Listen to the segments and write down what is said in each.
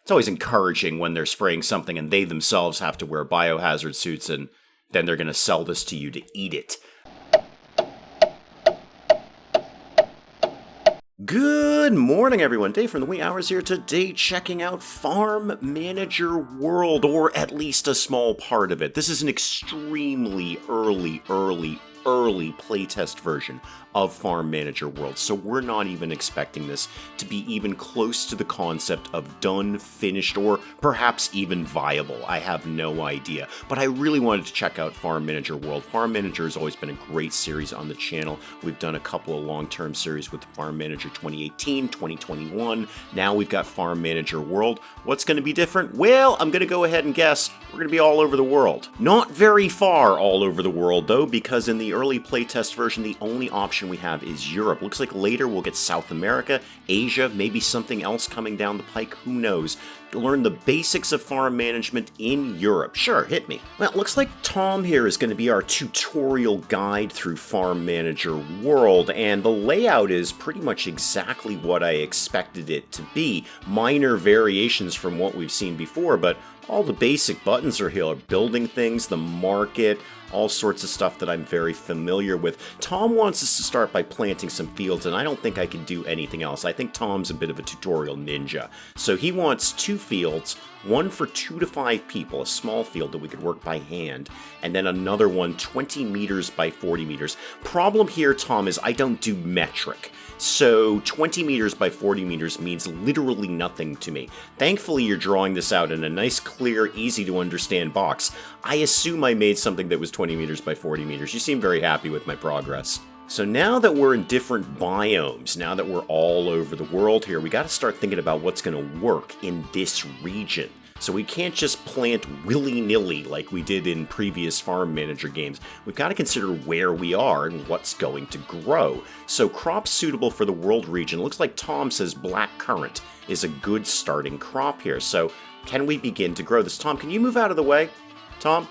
It's always encouraging when they're spraying something and they themselves have to wear biohazard suits and then they're going to sell this to you to eat it. Good morning, everyone. Dave from the wee hours here today, checking out Farm Manager World, or at least a small part of it. This is an extremely early playtest version of Farm Manager World, so we're not even expecting this to be even close to the concept of done, finished, or perhaps even viable. I have no idea, but I really wanted to check out Farm Manager World. Farm Manager has always been a great series on the channel. We've done a couple of long-term series with Farm Manager 2018, 2021. Now we've got Farm Manager World. What's going to be different? Well, I'm going to go ahead and guess we're going to be all over the world. Not very far all over the world, though, because in the early playtest version, the only option we have is Europe. Looks like later we'll get South America, Asia, maybe something else coming down the pike, who knows. Learn the basics of farm management in Europe. Sure, hit me. Well, it looks like Tom here is going to be our tutorial guide through Farm Manager World, and the layout is pretty much exactly what I expected it to be. Minor variations from what we've seen before, but all the basic buttons are here. Building things, the market, all sorts of stuff that I'm very familiar with. Tom wants us to start by planting some fields, and I don't think I can do anything else. I think Tom's a bit of a tutorial ninja. So he wants 2 fields, one for 2 to 5 people, a small field that we could work by hand, and then another one 20 meters by 40 meters. Problem here, Tom, is I don't do metric. So 20 meters by 40 meters means literally nothing to me. Thankfully, you're drawing this out in a nice, clear, easy-to-understand box. I assume I made something that was 20 meters by 40 meters. You seem very happy with my progress. So now that we're in different biomes, now that we're all over the world here, we got to start thinking about what's going to work in this region. So we can't just plant willy-nilly like we did in previous Farm Manager games. We've got to consider where we are and what's going to grow. So crops suitable for the world region. Looks like Tom says black currant is a good starting crop here. So can we begin to grow this? Tom, can you move out of the way? Tom?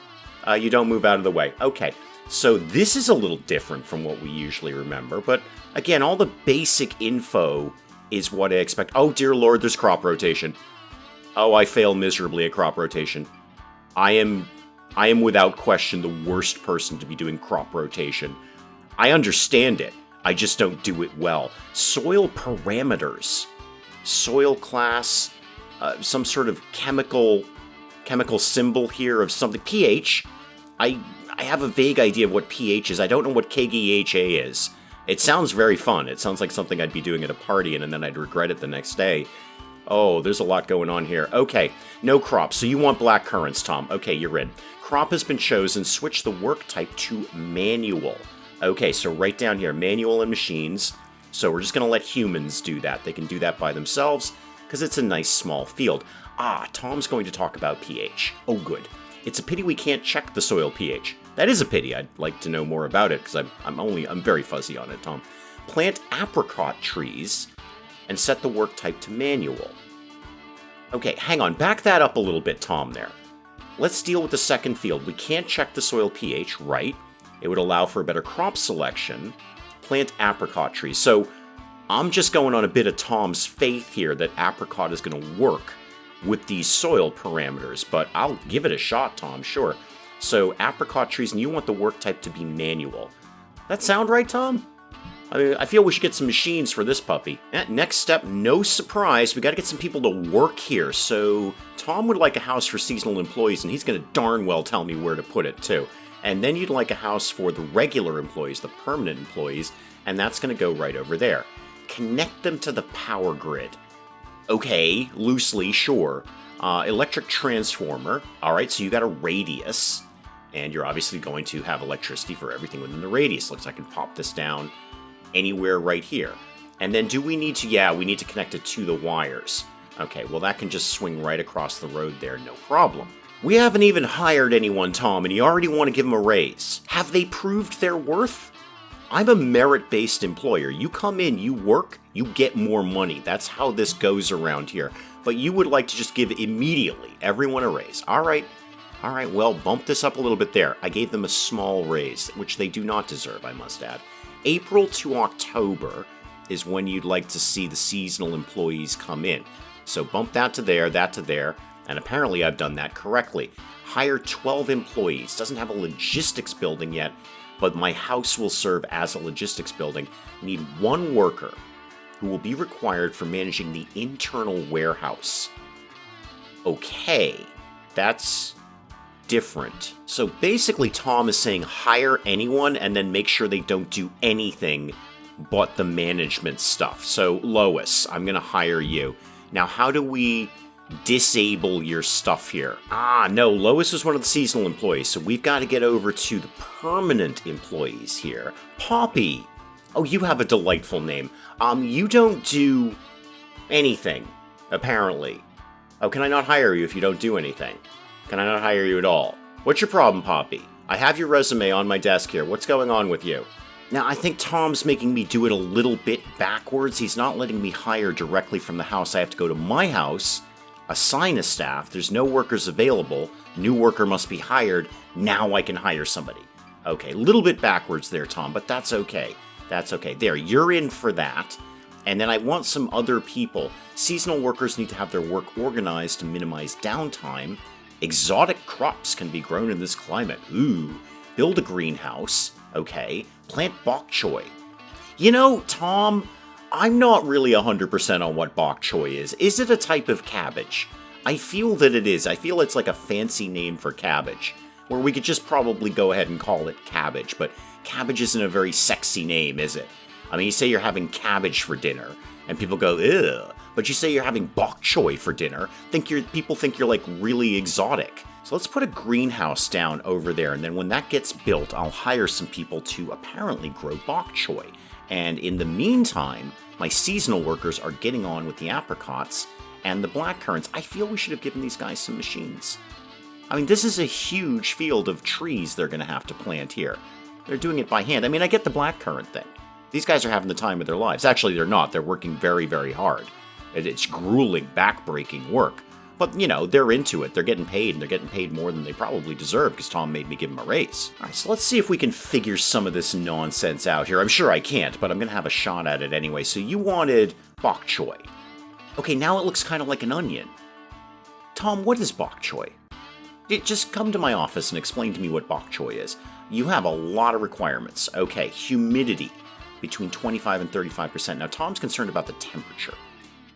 You don't move out of the way. Okay. So this is a little different from what we usually remember. But again, all the basic info is what I expect. Oh, dear Lord, there's crop rotation. Oh, I fail miserably at crop rotation. I am without question the worst person to be doing crop rotation. I understand it. I just don't do it well. Soil parameters. Soil class. Some sort of chemical symbol here of something. pH. I have a vague idea of what pH is. I don't know what KGHA is. It sounds very fun. It sounds like something I'd be doing at a party and then I'd regret it the next day. Oh, there's a lot going on here. Okay, no crops. So you want black currants, Tom. Okay, you're in. Crop has been chosen. Switch the work type to manual. Okay, so right down here, manual and machines. So we're just going to let humans do that. They can do that by themselves because it's a nice small field. Ah, Tom's going to talk about pH. Oh, good. It's a pity we can't check the soil pH. That is a pity. I'd like to know more about it because I'm very fuzzy on it, Tom. Plant apricot trees and set the work type to manual. Okay, hang on. Back that up a little bit, Tom, there. Let's deal with the second field. We can't check the soil pH, right? It would allow for a better crop selection. Plant apricot trees. So I'm just going on a bit of Tom's faith here that apricot is going to work with these soil parameters, but I'll give it a shot, Tom, sure. So apricot trees, and you want the work type to be manual. That sound right, Tom? I mean, I feel we should get some machines for this puppy. Next step, no surprise, we got to get some people to work here. So Tom would like a house for seasonal employees, and he's going to darn well tell me where to put it, too. And then you'd like a house for the regular employees, the permanent employees, and that's going to go right over there. Connect them to the power grid. Okay, loosely, sure. Electric transformer. All right, so you got a radius, and you're obviously going to have electricity for everything within the radius. Looks like I can pop this down anywhere right here. And then do we need to, yeah, we need to connect it to the wires. Okay, well that can just swing right across the road there, no problem. We haven't even hired anyone, Tom, and you already want to give them a raise. Have they proved their worth? I'm a merit-based employer. You come in, you work, you get more money. That's how this goes around here. But you would like to just give immediately everyone a raise. All right, well, bump this up a little bit there. I gave them a small raise, which they do not deserve, I must add. April to October is when you'd like to see the seasonal employees come in. So bump that to there, and apparently I've done that correctly. Hire 12 employees. Doesn't have a logistics building yet, but my house will serve as a logistics building. Need 1 worker who will be required for managing the internal warehouse. Okay, that's different. So basically Tom is saying hire anyone and then make sure they don't do anything but the management stuff. So Lois, I'm going to hire you. Now how do we disable your stuff here? No, Lois is one of the seasonal employees, so we've got to get over to the permanent employees here. Poppy. Oh, you have a delightful name. You don't do anything, apparently. Oh, can I not hire you if you don't do anything? Can I not hire you at all? What's your problem, Poppy? I have your resume on my desk here. What's going on with you? Now, I think Tom's making me do it a little bit backwards. He's not letting me hire directly from the house. I have to go to my house, assign a staff. There's no workers available. New worker must be hired. Now I can hire somebody. Okay, a little bit backwards there, Tom, but that's okay. That's okay. There, you're in for that. And then I want some other people. Seasonal workers need to have their work organized to minimize downtime. Exotic crops can be grown in this climate. Ooh. Build a greenhouse. Okay. Plant bok choy. You know, Tom, I'm not really 100% on what bok choy is. Is it a type of cabbage? I feel that it is. I feel it's like a fancy name for cabbage, where we could just probably go ahead and call it cabbage, but cabbage isn't a very sexy name, is it? I mean, you say you're having cabbage for dinner, and people go, ew. But you say you're having bok choy for dinner, people think you're like really exotic. So let's put a greenhouse down over there, and then when that gets built, I'll hire some people to apparently grow bok choy. And in the meantime, my seasonal workers are getting on with the apricots and the blackcurrants. I feel we should have given these guys some machines. I mean, this is a huge field of trees they're going to have to plant here. They're doing it by hand. I mean, I get the blackcurrant thing. These guys are having the time of their lives. Actually, they're not. They're working very, very hard. It's grueling, back-breaking work. But, you know, they're into it. They're getting paid, and they're getting paid more than they probably deserve because Tom made me give them a raise. All right, so let's see if we can figure some of this nonsense out here. I'm sure I can't, but I'm going to have a shot at it anyway. So you wanted bok choy. Okay, now it looks kind of like an onion. Tom, what is bok choy? Just come to my office and explain to me what bok choy is. You have a lot of requirements. Okay, humidity between 25 and 35%. Now, Tom's concerned about the temperature.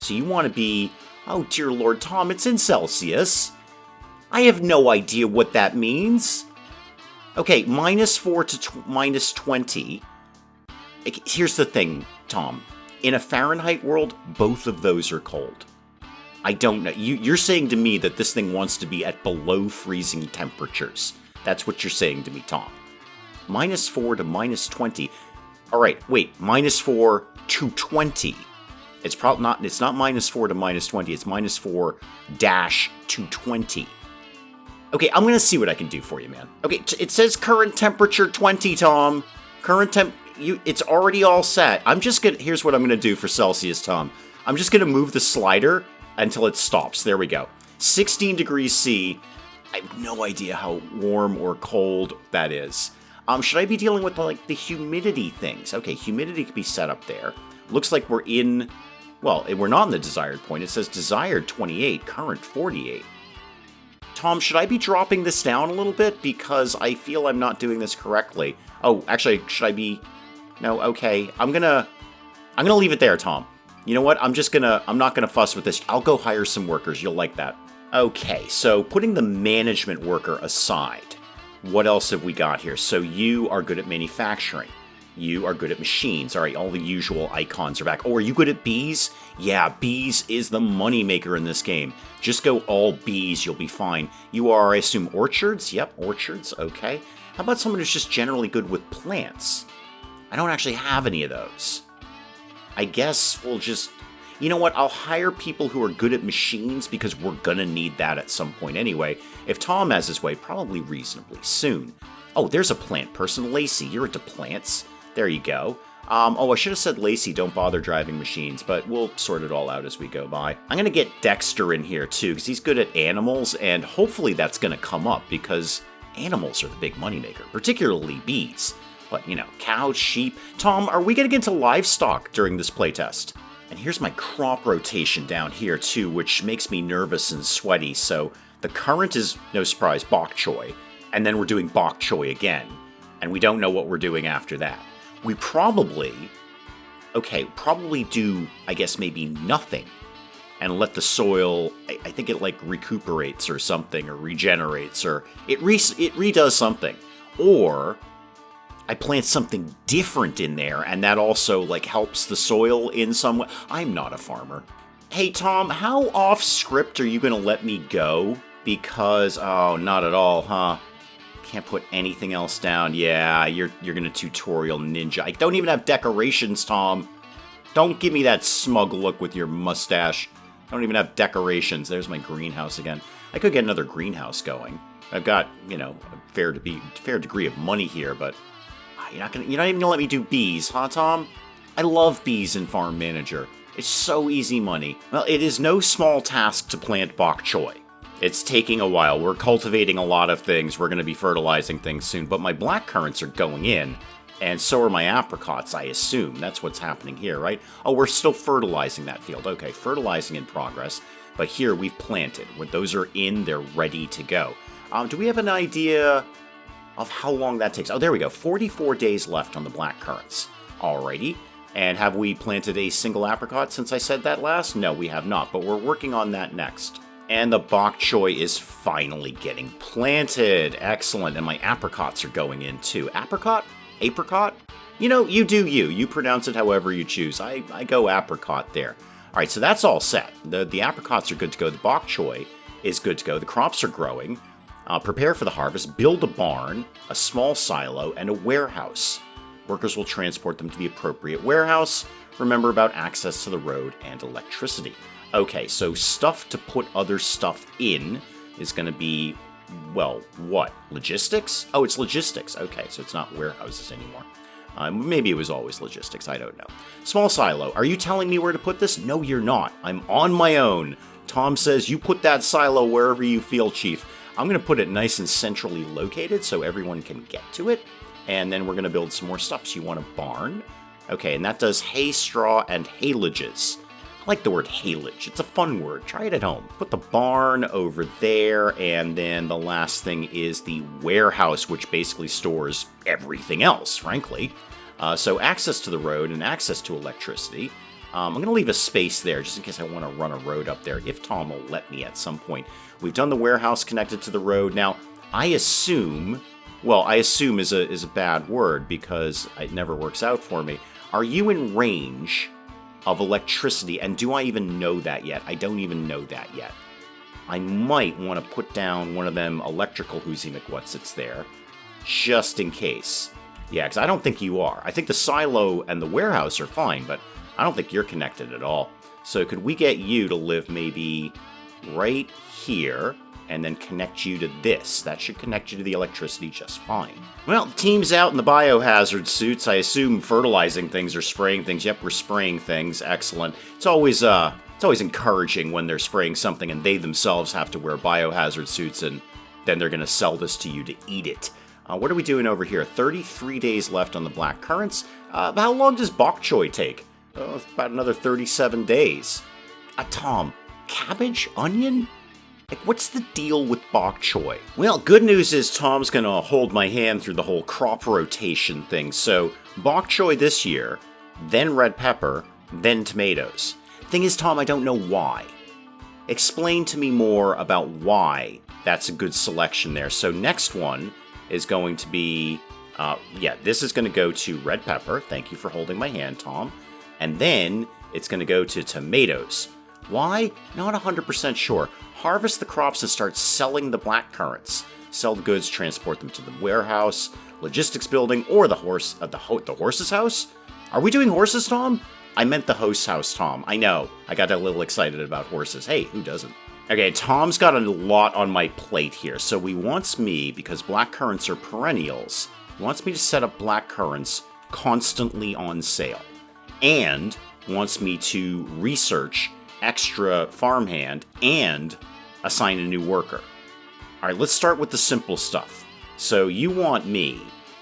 So you want to be, oh dear Lord, Tom, it's in Celsius. I have no idea what that means. Okay, -4 to -20. Here's the thing, Tom. In a Fahrenheit world, both of those are cold. I don't know. You're saying to me that this thing wants to be at below freezing temperatures. That's what you're saying to me, Tom. -4 to -20. All right, wait. -4 to 20. It's probably not. It's not -4 to -20. It's -4 to 20. Okay, I'm gonna see what I can do for you, man. Okay, it says current temperature 20, Tom. Current temp. It's already all set. I'm just gonna. Here's what I'm gonna do for Celsius, Tom. I'm just gonna move the slider until it stops. There we go. 16 degrees C. I have no idea how warm or cold that is. Should I be dealing with the humidity things? Okay, humidity could be set up there. Looks like we're in. Well, we're not in the desired point. It says desired 28, current 48. Tom, should I be dropping this down a little bit? Because I feel I'm not doing this correctly. Oh, actually, should I be... No, okay. I'm gonna leave it there, Tom. You know what? I'm not gonna fuss with this. I'll go hire some workers. You'll like that. Okay, so putting the management worker aside, what else have we got here? So you are good at manufacturing. You are good at machines. All right, all the usual icons are back. Oh, are you good at bees? Yeah, bees is the moneymaker in this game. Just go all bees, you'll be fine. You are, I assume, orchards? Yep, orchards, okay. How about someone who's just generally good with plants? I don't actually have any of those. I guess we'll just... You know what, I'll hire people who are good at machines because we're gonna need that at some point anyway. If Tom has his way, probably reasonably soon. Oh, there's a plant person. Lacey, you're into plants. There you go. Oh, I should have said Lacey, don't bother driving machines, but we'll sort it all out as we go by. I'm going to get Dexter in here, too, because he's good at animals, and hopefully that's going to come up, because animals are the big moneymaker, particularly bees. But, you know, cows, sheep... Tom, are we going to get into livestock during this playtest? And here's my crop rotation down here too, which makes me nervous and sweaty. So the current is, no surprise, Bok Choy. And then we're doing Bok Choy again. And we don't know what we're doing after that. We probably do, I guess, maybe nothing. And let the soil, I think it like recuperates or something, or regenerates, or it redoes something. Or I plant something different in there, and that also like helps the soil in some way. I'm not a farmer. Hey Tom, how off script are you gonna let me go? Because, oh, not at all, huh? Can't put anything else down. Yeah, you're gonna tutorial ninja. I don't even have decorations, Tom. Don't give me that smug look with your mustache. I don't even have decorations. There's my greenhouse again. I could get another greenhouse going. I've got, a fair degree of money here, but you're not even gonna let me do bees, huh, Tom? I love bees in Farm Manager. It's so easy money. Well, it is no small task to plant Bok Choy. It's taking a while. We're cultivating a lot of things. We're going to be fertilizing things soon, but my black currants are going in, and so are my apricots, I assume. That's what's happening here, right? Oh, we're still fertilizing that field. Okay, fertilizing in progress, but here we've planted. When those are in, they're ready to go. Do we have an idea of how long that takes? Oh, there we go. 44 days left on the black currants. Alrighty. And have we planted a single apricot since I said that last? No, we have not, but we're working on that next. And the Bok Choy is finally getting planted. Excellent. And my apricots are going in too. Apricot? Apricot? You do you. You pronounce it however you choose. I go apricot there. All right, so that's all set. The apricots are good to go. The Bok Choy is good to go. The crops are growing. Prepare for the harvest. Build a barn, a small silo, and a warehouse. Workers will transport them to the appropriate warehouse. Remember about access to the road and electricity. Okay, so stuff to put other stuff in is going to be, well, what? Logistics? Oh, it's logistics. Okay, so it's not warehouses anymore. Maybe it was always logistics. I don't know. Small silo. Are you telling me where to put this? No, you're not. I'm on my own. Tom says you put that silo wherever you feel, Chief. I'm going to put it nice and centrally located so everyone can get to it. And then we're going to build some more stuff. So you want a barn. Okay, and that does hay, straw, and haylages. I like the word haylage. It's a fun word. Try it at home. Put the barn over there, and then the last thing is the warehouse, which basically stores everything else, frankly. So access to the road and access to electricity. I'm going to leave a space there just in case I want to run a road up there, if Tom will let me at some point. We've done the warehouse connected to the road. Now, I assume is a bad word because it never works out for me. Are you in range of electricity, and do I even know that yet? I don't even know that yet. I might want to put down one of them electrical whoozie-McWhatsits there, just in case. Yeah, because I don't think you are. I think the silo and the warehouse are fine, but I don't think you're connected at all. So could we get you to live maybe right here, and then connect you to this? That should connect you to the electricity just fine. Well, the team's out in the biohazard suits. I assume fertilizing things or spraying things. Yep, we're spraying things. Excellent. It's always encouraging when they're spraying something and they themselves have to wear biohazard suits, and then they're going to sell this to you to eat it. What are we doing over here? 33 days left on the black currants. How long does Bok Choy take? About another 37 days. Tom, cabbage? Onion? Like, what's the deal with Bok Choy? Well, good news is Tom's gonna hold my hand through the whole crop rotation thing. So, Bok Choy this year, then red pepper, then tomatoes. Thing is, Tom, I don't know why. Explain to me more about why that's a good selection there. So, next one is going to be, this is gonna go to red pepper. Thank you for holding my hand, Tom. And then it's gonna go to tomatoes. Why? Not 100% sure. Harvest the crops and start selling the black currants. Sell the goods, transport them to the warehouse, logistics building, or the horse's house? Are we doing horses, Tom? I meant the host's house, Tom. I know. I got a little excited about horses. Hey, who doesn't? Okay, Tom's got a lot on my plate here. So he wants me, because black currants are perennials, he wants me to set up black currants constantly on sale. And wants me to research extra farmhand and assign a new worker. All right, let's start with the simple stuff. So you want me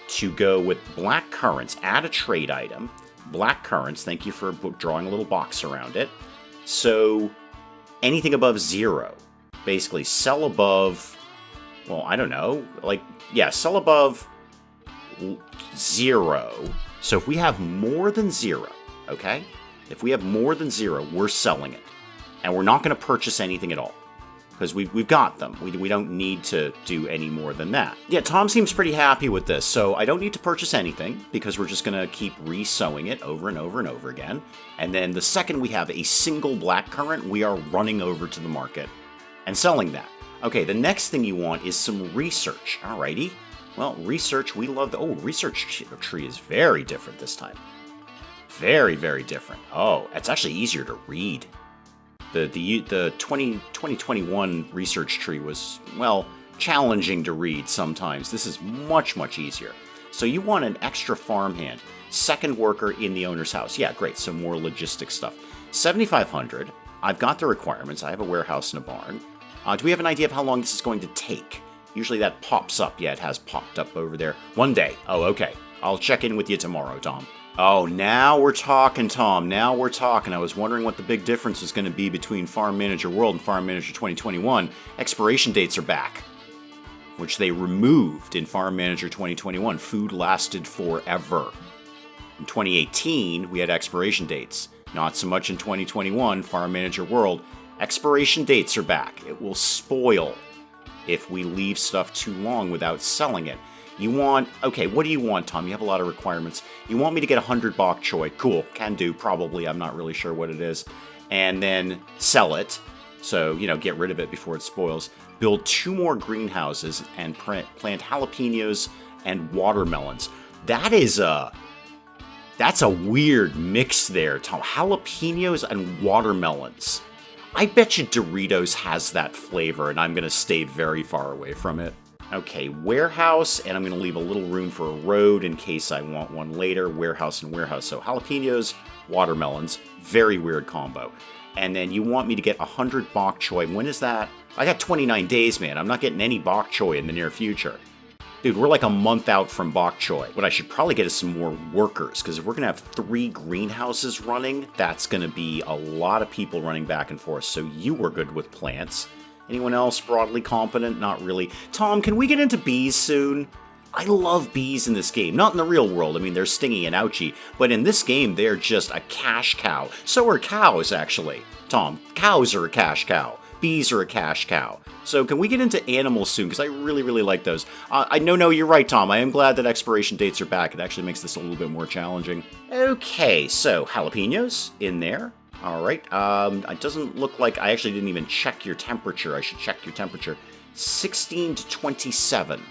to go with black currants, add a trade item, black currants. Thank you for drawing a little box around it. So anything above 0. Basically, sell above, well, I don't know, sell above 0. So if we have more than 0, okay? If we have more than 0, we're selling it. And we're not going to purchase anything at all. Because we've got them. We don't need to do any more than that. Yeah, Tom seems pretty happy with this, so I don't need to purchase anything, because we're just going to keep re-sowing it over and over and over again. And then the second we have a single blackcurrant, we are running over to the market and selling that. Okay, the next thing you want is some research. Alrighty. Well, research, we love research tree is very different this time. Very, very different. Oh, it's actually easier to read. The 2021 research tree was, well, challenging to read sometimes. This is much, much easier. So you want an extra farmhand, second worker in the owner's house. Yeah, great, some more logistics stuff. 7,500. I've got the requirements. I have a warehouse and a barn. Do we have an idea of how long this is going to take? Usually that pops up. Yeah, it has popped up over there. 1 day. Oh, okay. I'll check in with you tomorrow, Tom. Oh, now we're talking, Tom. Now we're talking. I was wondering what the big difference is going to be between Farm Manager World and Farm Manager 2021. Expiration dates are back, which they removed in Farm Manager 2021. Food lasted forever. In 2018, we had expiration dates. Not so much in 2021, Farm Manager World. Expiration dates are back. It will spoil if we leave stuff too long without selling it. You want, okay, what do you want, Tom? You have a lot of requirements. You want me to get 100 Bok Choy. Cool, can do, probably. I'm not really sure what it is. And then sell it. So, get rid of it before it spoils. Build 2 more greenhouses and plant jalapenos and watermelons. That's a weird mix there, Tom. Jalapenos and watermelons. I bet you Doritos has that flavor, and I'm going to stay very far away from it. Okay, warehouse, and I'm going to leave a little room for a road in case I want one later. Warehouse and warehouse. So jalapenos, watermelons, very weird combo. And then you want me to get 100 Bok Choy. When is that? I got 29 days, man. I'm not getting any Bok Choy in the near future. Dude, we're like a month out from Bok Choy. What I should probably get is some more workers, because if we're going to have 3 greenhouses running, that's going to be a lot of people running back and forth. So you were good with plants. Anyone else broadly competent? Not really. Tom, can we get into bees soon? I love bees in this game. Not in the real world. I mean, they're stingy and ouchy. But in this game, they're just a cash cow. So are cows, actually. Tom, cows are a cash cow. Bees are a cash cow. So can we get into animals soon? Because I really, really like those. No, you're right, Tom. I am glad that expiration dates are back. It actually makes this a little bit more challenging. Okay, so jalapenos in there. All right, it doesn't look like, I actually didn't even check your temperature. I should check your temperature. 16 to 27.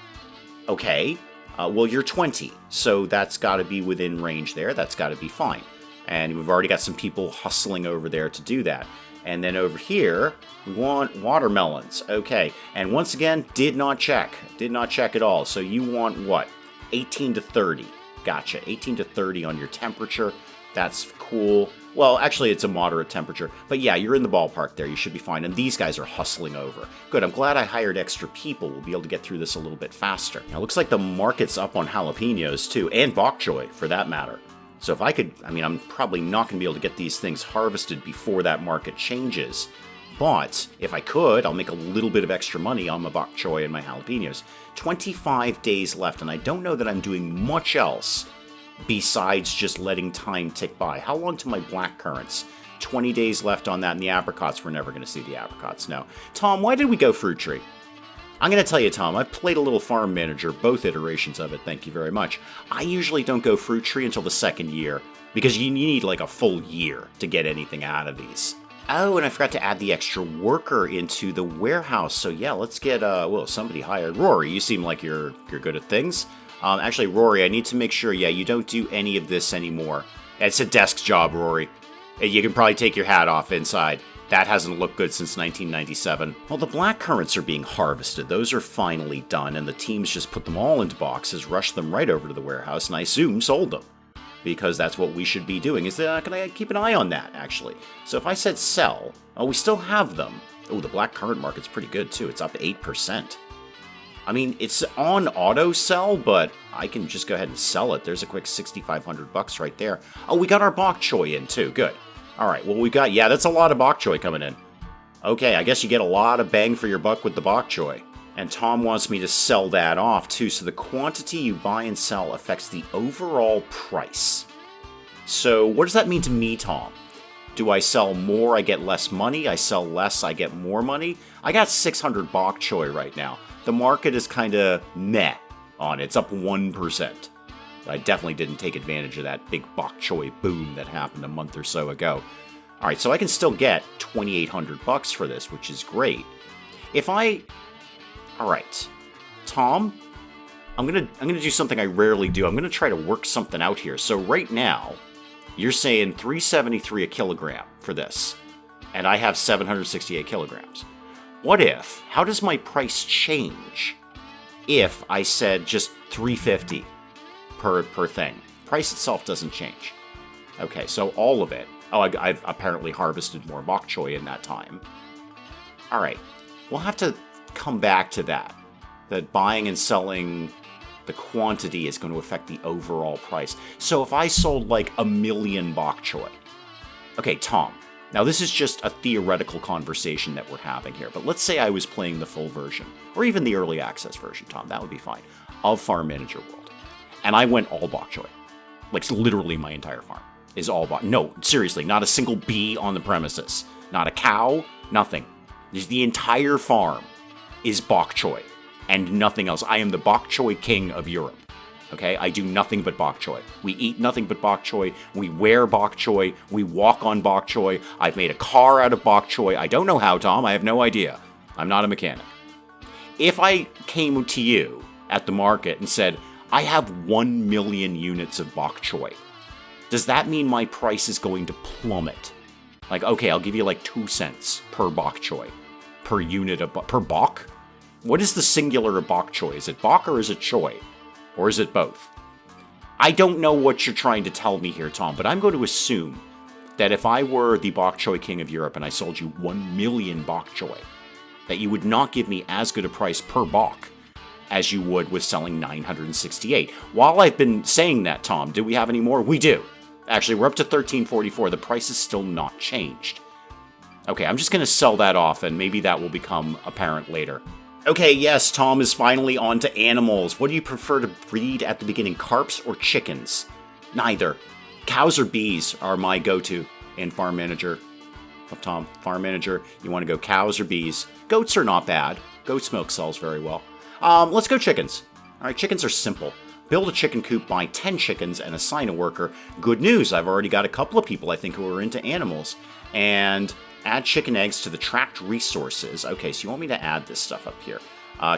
Okay, well, you're 20, so that's got to be within range there. That's got to be fine. And we've already got some people hustling over there to do that. And then over here, we want watermelons. Okay, and once again, did not check at all. So you want what? 18 to 30. Gotcha, 18 to 30 on your temperature. That's cool. Well, actually, it's a moderate temperature. But yeah, you're in the ballpark there. You should be fine. And these guys are hustling over. Good, I'm glad I hired extra people. We'll be able to get through this a little bit faster. Now, it looks like the market's up on jalapenos, too. And Bok Choy, for that matter. So if I could, I'm probably not going to be able to get these things harvested before that market changes. But if I could, I'll make a little bit of extra money on my Bok Choy and my jalapenos. 25 days left, and I don't know that I'm doing much else besides just letting time tick by. How long to my black currants? 20 days left on that, and the apricots, we're never going to see the apricots, no. Tom, why did we go fruit tree? I'm going to tell you, Tom, I've played a little farm manager, both iterations of it, thank you very much. I usually don't go fruit tree until the second year, because you need like a full year to get anything out of these. Oh, and I forgot to add the extra worker into the warehouse, so yeah, let's get, somebody hired. Rory, you seem like you're good at things. Actually, Rory, I need to make sure, yeah, you don't do any of this anymore. It's a desk job, Rory. You can probably take your hat off inside. That hasn't looked good since 1997. Well, the black currants are being harvested. Those are finally done, and the teams just put them all into boxes, rushed them right over to the warehouse, and I assume sold them. Because that's what we should be doing. Can I keep an eye on that, actually? So if I said sell, we still have them. Oh, the black currant market's pretty good, too. It's up 8%. I mean, it's on auto sell, but I can just go ahead and sell it. There's a quick 6,500 bucks right there. Oh, we got our Bok Choy in too. Good. All right. Well, we got, yeah, that's a lot of Bok Choy coming in. Okay, I guess you get a lot of bang for your buck with the Bok Choy. And Tom wants me to sell that off too. So the quantity you buy and sell affects the overall price. So what does that mean to me, Tom? Do I sell more, I get less money? I sell less, I get more money? I got 600 Bok Choy right now. The market is kind of meh on it. It's up 1%. I definitely didn't take advantage of that big Bok Choy boom that happened a month or so ago. All right, so I can still get 2,800 bucks for this, which is great. All right, Tom, I'm gonna do something I rarely do. I'm gonna try to work something out here. So right now, you're saying $373 a kilogram for this, and I have 768 kilograms. How does my price change if I said just $350 per thing? Price itself doesn't change. Okay, so all of it. Oh, I've apparently harvested more Bok Choy in that time. All right, we'll have to come back to that. That buying and selling the quantity is going to affect the overall price. So if I sold like 1 million Bok Choy. Okay, Tom. Now this is just a theoretical conversation that we're having here, but let's say I was playing the full version, or even the early access version, Tom, that would be fine, of Farm Manager World. And I went all Bok Choy. Like literally my entire farm is all Bok. No, seriously, not a single bee on the premises. Not a cow, nothing. The entire farm is Bok Choy and nothing else. I am the Bok Choy king of Europe. Okay, I do nothing but Bok Choy. We eat nothing but Bok Choy. We wear Bok Choy. We walk on Bok Choy. I've made a car out of Bok Choy. I don't know how, Tom. I have no idea. I'm not a mechanic. If I came to you at the market and said, I have 1 million units of Bok Choy, does that mean my price is going to plummet? Like, okay, I'll give you like 2 cents per Bok Choy. Per unit of... Per Bok? What is the singular of Bok Choy? Is it Bok or is it Choy? Or is it both? I don't know what you're trying to tell me here, Tom, but I'm going to assume that if I were the Bok Choy king of Europe and I sold you 1 million Bok Choy, that you would not give me as good a price per Bok as you would with selling 968. While I've been saying that, Tom, do we have any more? We do. Actually, we're up to 1344. The price is still not changed. Okay, I'm just going to sell that off, and maybe that will become apparent later. Okay, yes, Tom is finally on to animals. What do you prefer to breed at the beginning, carps or chickens? Neither. Cows or bees are my go-to in Farm Manager. Tom, Farm Manager, you want to go cows or bees. Goats are not bad. Goat's milk sells very well. Let's go chickens. All right, chickens are simple. Build a chicken coop, buy 10 chickens, and assign a worker. Good news, I've already got a couple of people, I think, who are into animals. And add chicken eggs to the tracked resources. Okay, so you want me to add this stuff up here.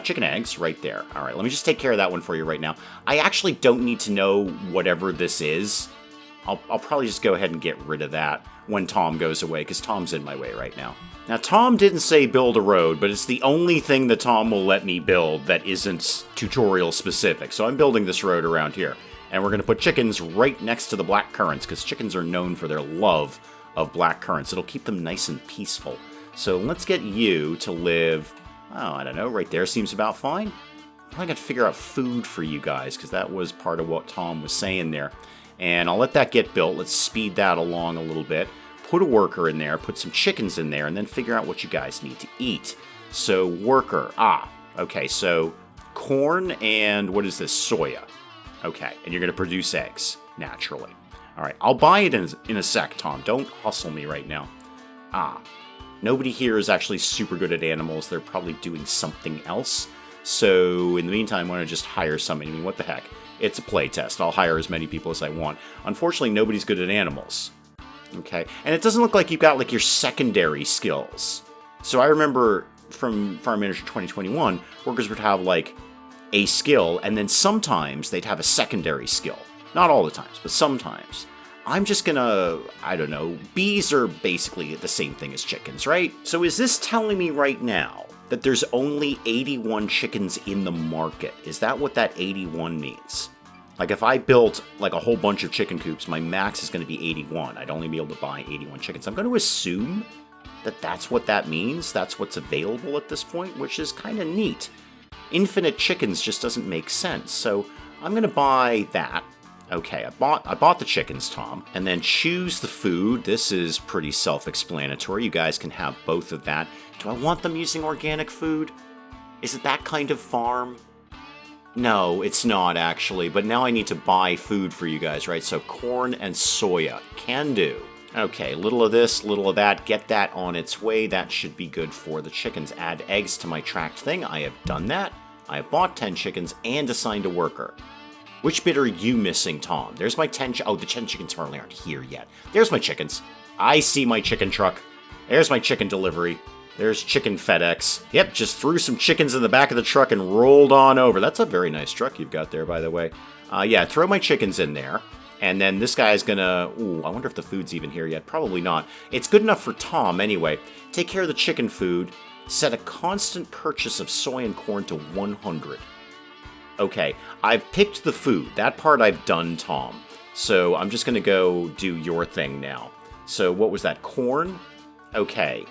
Chicken eggs, right there. All right, let me just take care of that one for you right now. I actually don't need to know whatever this is. I'll probably just go ahead and get rid of that when Tom goes away, because Tom's in my way right now. Now, Tom didn't say build a road, but it's the only thing that Tom will let me build that isn't tutorial specific. So I'm building this road around here. And we're going to put chickens right next to the black currants, because chickens are known for their love of black currants. It'll keep them nice and peaceful. So let's get you to live, oh, I don't know, right there seems about fine. I got to figure out food for you guys, because that was part of what Tom was saying there. And I'll let that get built. Let's speed that along a little bit. Put a worker in there, put some chickens in there, and then figure out what you guys need to eat. So worker, okay, so corn and what is this, soya. Okay, and you're going to produce eggs, naturally. All right, I'll buy it in a sec, Tom. Don't hustle me right now. Nobody here is actually super good at animals. They're probably doing something else. So in the meantime, why don't I just hire somebody? I mean, what the heck? It's a playtest. I'll hire as many people as I want. Unfortunately, nobody's good at animals. Okay, and it doesn't look like you've got like your secondary skills. So I remember from Farm Manager 2021, workers would have like a skill, and then sometimes they'd have a secondary skill. Not all the times, but sometimes. I'm just gonna, I don't know, bees are basically the same thing as chickens, right? So is this telling me right now that there's only 81 chickens in the market? Is that what that 81 means? Like if I built like a whole bunch of chicken coops, my max is going to be 81. I'd only be able to buy 81 chickens. I'm going to assume that that's what that means. That's what's available at this point, which is kind of neat. Infinite chickens just doesn't make sense, so I'm going to buy that. Okay, I bought the chickens, Tom, and then choose the food. This is pretty self-explanatory. You guys can have both of that. Do I want them using organic food? Is it that kind of farm? No, it's not actually, but now I need to buy food for you guys, right? So corn and soya, can do. Okay, little of this, little of that, get that on its way. That should be good for the chickens. Add eggs to my tracked thing. I have done that. I have bought 10 chickens and assigned a worker. Which bit are you missing, Tom? There's my 10 oh, the 10 chickens apparently aren't here yet. There's my chickens. I see my chicken truck. There's my chicken delivery. There's chicken FedEx. Yep, just threw some chickens in the back of the truck and rolled on over. That's a very nice truck you've got there, by the way. Yeah, throw my chickens in there. And then this guy's gonna... Ooh, I wonder if the food's even here yet. Probably not. It's good enough for Tom, anyway. Take care of the chicken food. Set a constant purchase of soy and corn to 100. Okay, I've picked the food. That part I've done, Tom. So I'm just gonna go do your thing now. So what was that? Corn? Okay.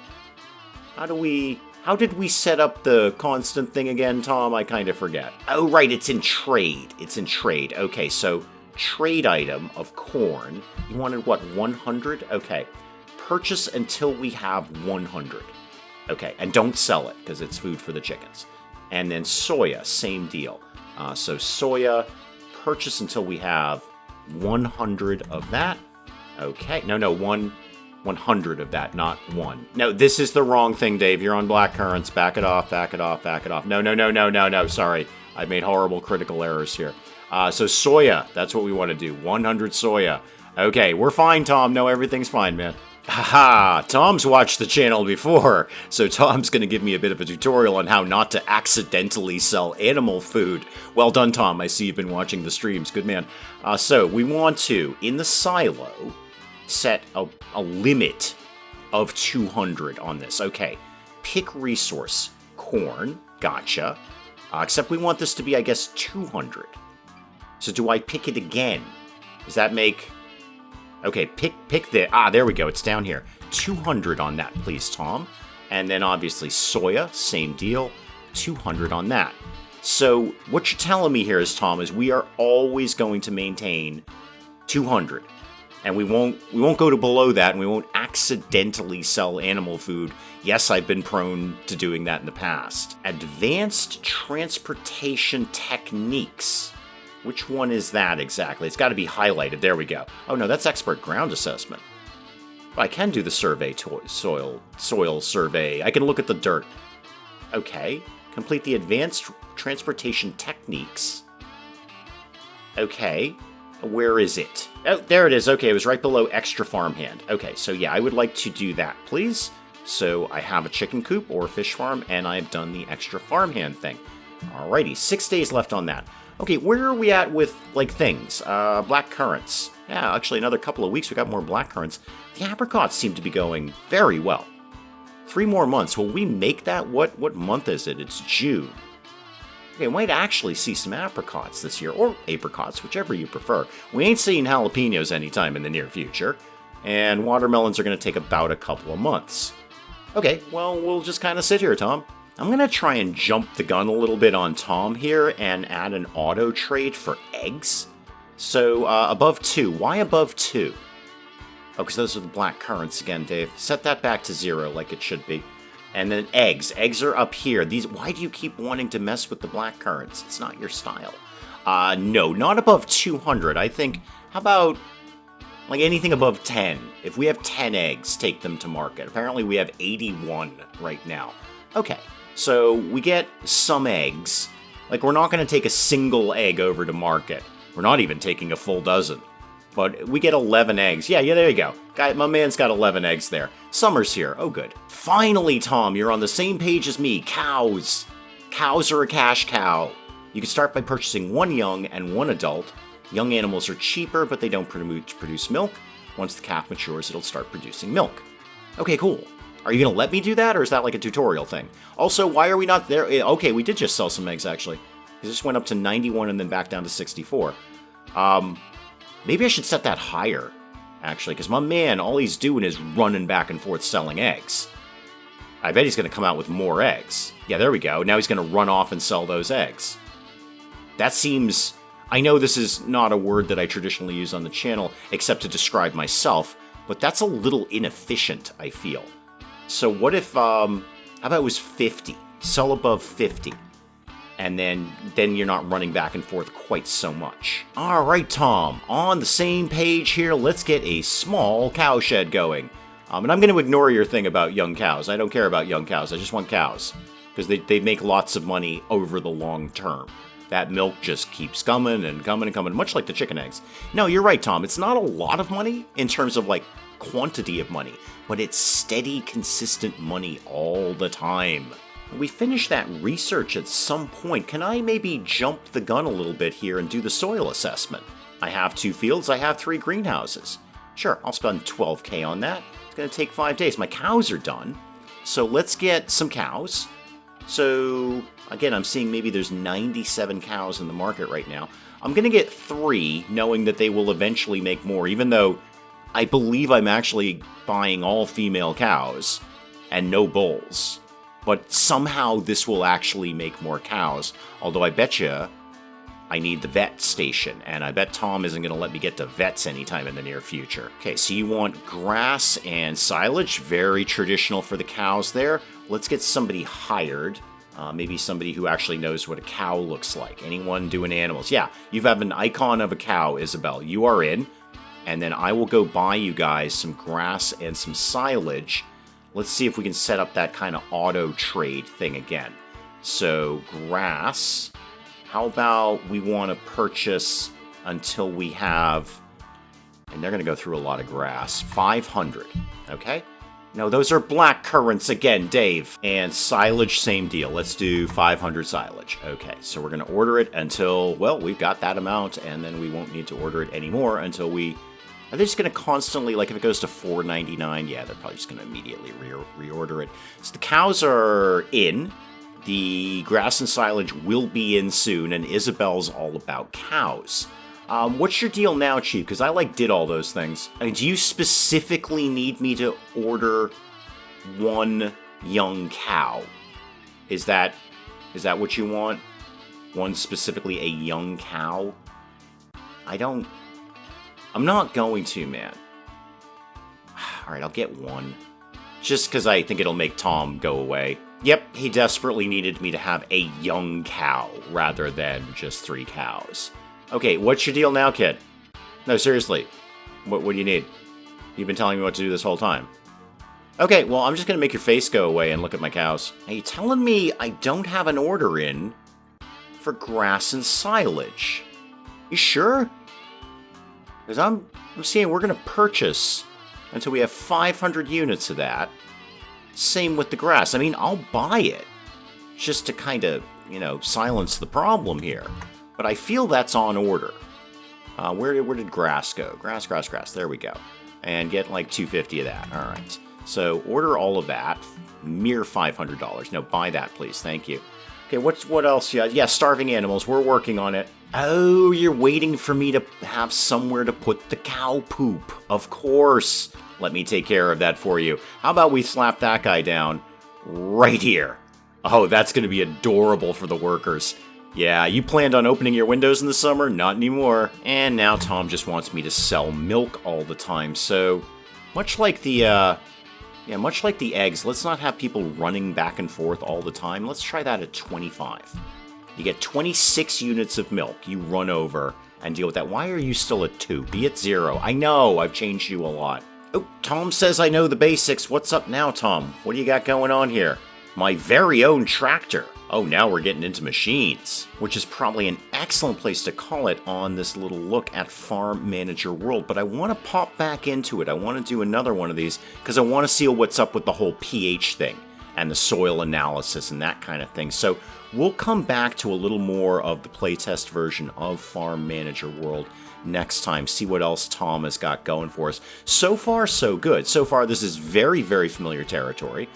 How did we set up the constant thing again, Tom? I kind of forget. Oh, right, it's in trade. It's in trade. Okay, so trade item of corn. You wanted, what, 100? Okay. Purchase until we have 100. Okay, and don't sell it, because it's food for the chickens. And then soya, same deal. So soya, purchase until we have 100 of that. Okay, no, 100 of that, not 1. No, this is the wrong thing, Dave. You're on black currants. Back it off, back it off, back it off. No. Sorry. I've made horrible critical errors here. So soya, that's what we want to do. 100 soya. Okay, we're fine, Tom. No, everything's fine, man. Haha, Tom's watched the channel before, so Tom's going to give me a bit of a tutorial on how not to accidentally sell animal food. Well done, Tom. I see you've been watching the streams. Good man. So we want to, in the silo, set a limit of 200 on this. Okay, pick resource. Corn. Gotcha. Except we want this to be, I guess, 200. So do I pick it again? Does that make... Okay, pick the... there we go. It's down here. 200 on that, please, Tom. And then, obviously, soya. Same deal. 200 on that. So what you're telling me here is, Tom, is we are always going to maintain 200. And we won't go to below that, and we won't accidentally sell animal food. Yes, I've been prone to doing that in the past. Advanced transportation techniques. Which one is that exactly? It's got to be highlighted. There we go. Oh no, that's expert ground assessment. I can do the survey soil survey. I can look at the dirt. Okay. Complete the advanced transportation techniques. Okay. Where is it? Oh, there it is. Okay, it was right below extra farmhand. Okay, so yeah, I would like to do that, please. So I have a chicken coop or fish farm, and I've done the extra farmhand thing. Alrighty, 6 days left on that. Okay, where are we at with, like, things? Black currants. Yeah, actually, another couple of weeks, we got more black currants. The apricots seem to be going very well. 3 more months. Will we make that? What month is it? It's June. Okay, we might actually see some apricots this year, or apricots, whichever you prefer. We ain't seeing jalapenos anytime in the near future, and watermelons are going to take about a couple of months. Okay, well, we'll just kind of sit here, Tom. I'm going to try and jump the gun a little bit on Tom here and add an auto trade for eggs. So, above 2. Why above 2? Oh, because those are the black currants again, Dave. Set that back to 0 like it should be. And then eggs. Eggs are up here. Why do you keep wanting to mess with the black currants? It's not your style. No, not above 200. I think, how about, like, anything above 10? If we have 10 eggs, take them to market. Apparently we have 81 right now. Okay, so we get some eggs. Like, we're not going to take a single egg over to market. We're not even taking a full dozen. But we get 11 eggs. Yeah, there you go. My man's got 11 eggs there. Summer's here. Oh, good. Finally, Tom, you're on the same page as me. Cows. Cows are a cash cow. You can start by purchasing 1 young and 1 adult. Young animals are cheaper, but they don't produce milk. Once the calf matures, it'll start producing milk. Okay, cool. Are you going to let me do that, or is that like a tutorial thing? Also, why are we not there? Okay, we did just sell some eggs, actually. It just went up to 91 and then back down to 64. Maybe I should set that higher, actually, because my man, all he's doing is running back and forth selling eggs. I bet he's going to come out with more eggs. Yeah, there we go. Now he's going to run off and sell those eggs. That seems... I know this is not a word that I traditionally use on the channel, except to describe myself, but that's a little inefficient, I feel. So what if, how about it was 50? Sell above 50. And then you're not running back and forth quite so much. All right, Tom, on the same page here, let's get a small cow shed going. And I'm going to ignore your thing about young cows. I don't care about young cows. I just want cows. Because they make lots of money over the long term. That milk just keeps coming and coming and coming, much like the chicken eggs. No, you're right, Tom. It's not a lot of money in terms of, like, quantity of money. But it's steady, consistent money all the time. We finish that research at some point. Can I maybe jump the gun a little bit here and do the soil assessment? I have 2 fields. I have 3 greenhouses. Sure, I'll spend 12K on that. It's going to take 5 days. My cows are done. So let's get some cows. So, again, I'm seeing maybe there's 97 cows in the market right now. I'm going to get 3, knowing that they will eventually make more, even though I believe I'm actually buying all female cows and no bulls. But somehow this will actually make more cows, although I bet you I need the vet station, and I bet Tom isn't going to let me get to vets anytime in the near future. Okay, so you want grass and silage, very traditional for the cows there. Let's get somebody hired, maybe somebody who actually knows what a cow looks like. Anyone doing animals? Yeah, you have an icon of a cow, Isabel. You are in, and then I will go buy you guys some grass and some silage. Let's see if we can set up that kind of auto trade thing again. So, grass... How about we want to purchase until we have, and they're going to go through a lot of grass, 500, okay? No, those are black currants again, Dave. And silage, same deal. Let's do 500 silage. Okay, so we're going to order it until, well, we've got that amount, and then we won't need to order it anymore until we... Are they just going to constantly, like if it goes to $4.99, yeah, they're probably just going to immediately reorder it. So the cows are in. The grass and silage will be in soon, and Isabel's all about cows. What's your deal now, Chief? Because I, did all those things. I mean, do you specifically need me to order 1 young cow? Is that what you want? 1 specifically a young cow? I'm not going to, man. Alright, I'll get 1. Just because I think it'll make Tom go away. Yep, he desperately needed me to have a young cow rather than just 3 cows. Okay, what's your deal now, kid? No, seriously. What do you need? You've been telling me what to do this whole time. Okay, well, I'm just going to make your face go away and look at my cows. Are you telling me I don't have an order in for grass and silage? You sure? Because I'm seeing we're going to purchase until we have 500 units of that. Same with the grass. I mean, I'll buy it just to kind of, silence the problem here. But I feel that's on order. Where did grass go? Grass. There we go. And get 250 of that. All right. So order all of that. Mere $500. No, buy that, please. Thank you. Okay, what else? Yeah, starving animals. We're working on it. Oh, you're waiting for me to have somewhere to put the cow poop. Of course. Let me take care of that for you. How about we slap that guy down right here? Oh, that's going to be adorable for the workers. Yeah, you planned on opening your windows in the summer? Not anymore. And now Tom just wants me to sell milk all the time. So, much like the eggs, let's not have people running back and forth all the time. Let's try that at 25. You get 26 units of milk. You run over and deal with that. Why are you still at 2? Be at 0. I know, I've changed you a lot. Oh, Tom says I know the basics. What's up now, Tom? What do you got going on here? My very own tractor. Oh, now we're getting into machines, which is probably an excellent place to call it on this little look at Farm Manager World. But I want to pop back into it. I want to do another one of these because I want to see what's up with the whole pH thing and the soil analysis and that kind of thing. So we'll come back to a little more of the playtest version of Farm Manager World next time, see what else Tom has got going for us. So far, so good. So far, this is very, very familiar territory.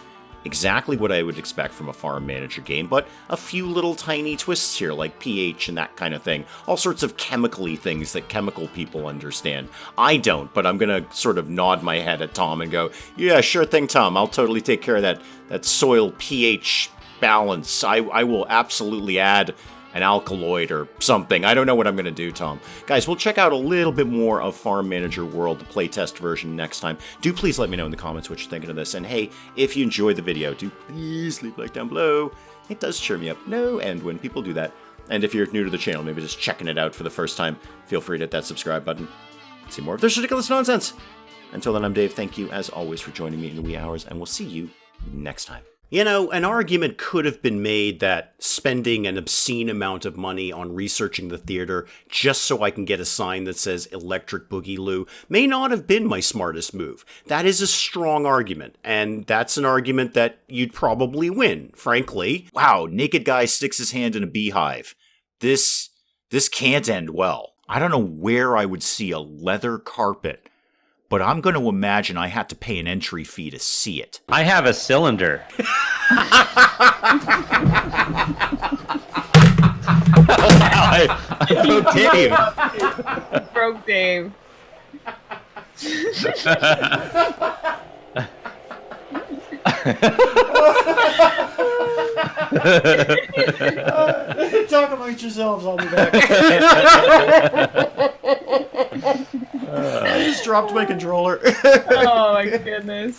exactly what I would expect from a farm manager game, but a few little tiny twists here, like pH and that kind of thing. All sorts of chemical-y things that chemical people understand. I don't, but I'm gonna sort of nod my head at Tom and go, yeah, sure thing, Tom. I'll totally take care of that soil pH balance. I will absolutely add an alkaloid or something. I don't know what I'm going to do, Tom. Guys, we'll check out a little bit more of Farm Manager World, the playtest version, next time. Do please let me know in the comments what you're thinking of this. And hey, if you enjoyed the video, do please leave a like down below. It does cheer me up no end when people do that. And if you're new to the channel, maybe just checking it out for the first time, feel free to hit that subscribe button. See more of this ridiculous nonsense. Until then, I'm Dave. Thank you, as always, for joining me in the wee hours, and we'll see you next time. You know, an argument could have been made that spending an obscene amount of money on researching the theater just so I can get a sign that says Electric Boogaloo may not have been my smartest move. That is a strong argument, and that's an argument that you'd probably win, frankly. Wow, naked guy sticks his hand in a beehive. This can't end well. I don't know where I would see a leather carpet, but I'm going to imagine I had to pay an entry fee to see it. I have a cylinder. Wow, I broke Dave. Broke Dave. Talk amongst yourselves, I'll be back. I just dropped my controller. Oh my goodness.